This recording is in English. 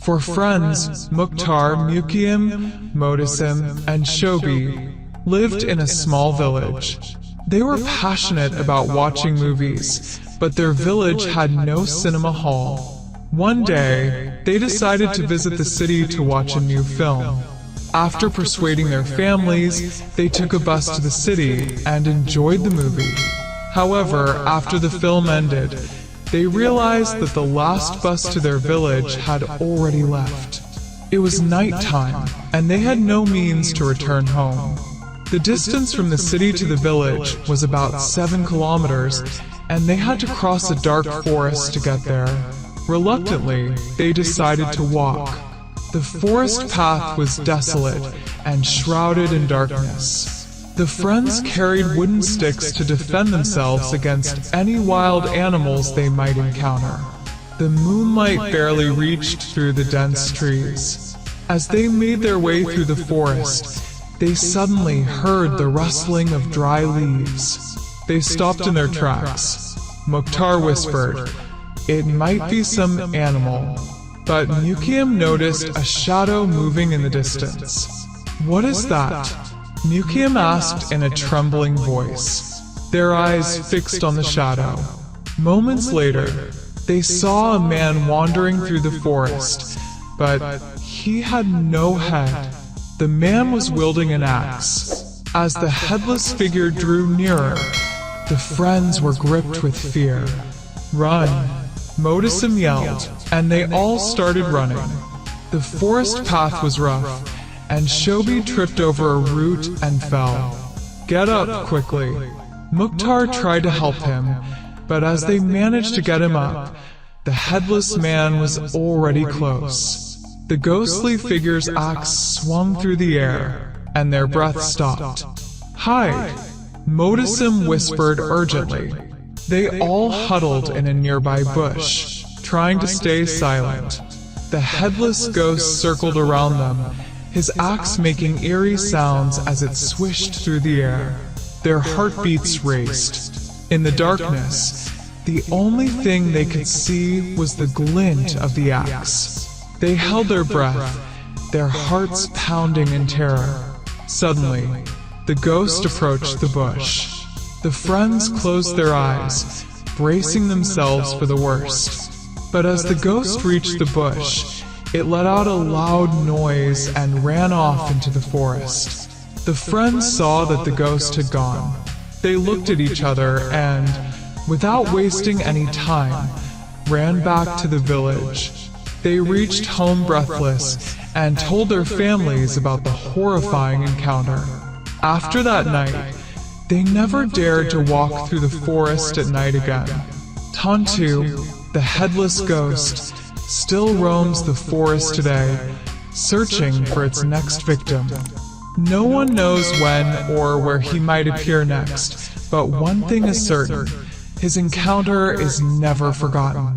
For friends, Mukhtar, Muqeim, Mohtasim, and Shobi lived in a small village. They were passionate about watching movies, but their village had no cinema hall. One day, they decided to visit the city to watch a new film. After persuading their families, they took a bus to the city and enjoyed the movie. However, after the film ended, they realized that the last bus to their village had already left. It was nighttime, and they had no means to return home. The distance from the city to the village was about 7 kilometers, and they had to cross a dark forest to get there. Reluctantly, they decided to walk. The forest path was desolate and shrouded in darkness. The friends carried wooden sticks to defend themselves against any wild animals they might encounter. The moonlight barely reached through the dense trees. As they made their way through the forest, they suddenly heard the rustling of dry leaves. They stopped in their tracks. Mukhtar whispered, "It might be some animal." But Muqeim noticed a shadow moving in the distance. "What is that?" Muqeim asked in a trembling voice, their eyes fixed on the shadow. Moments later, they saw a man wandering through the forest, but he had no head. The man was wielding an axe. As the headless figure drew nearer, the friends were gripped with fear. "Run!" Mohtasim yelled, and they all started running. The forest path was rough, and Shobi tripped over a root and fell. "Get up quickly!" Mukhtar tried to help him, but as they managed to get him up, the headless man was already close. The ghostly figure's axe swung through the air, and their breath stopped. "Hide!" Mohtasim whispered urgently. They all huddled in a nearby bush, trying to stay silent. The headless ghost circled around them, his axe making eerie sounds as it swished through the air. Their heartbeats raced. In the darkness, the only thing they could see was the glint of the axe. They held their breath, their hearts pounding in terror. Suddenly, the ghost approached the bush. The friends closed their eyes, bracing themselves for the worst. But as the ghost reached the bush, it let out a loud noise and ran off into the forest. The friends saw that the ghost had gone. They looked at each other and, without wasting any time, ran back to the village. They reached home breathless and told their families about the horrifying encounter. After that night, they never dared to walk through the forest at night again. Tantu, the headless ghost, still roams the forest today, searching for its next victim. No one knows when or where he might appear next, but one thing is certain: his encounter is never forgotten.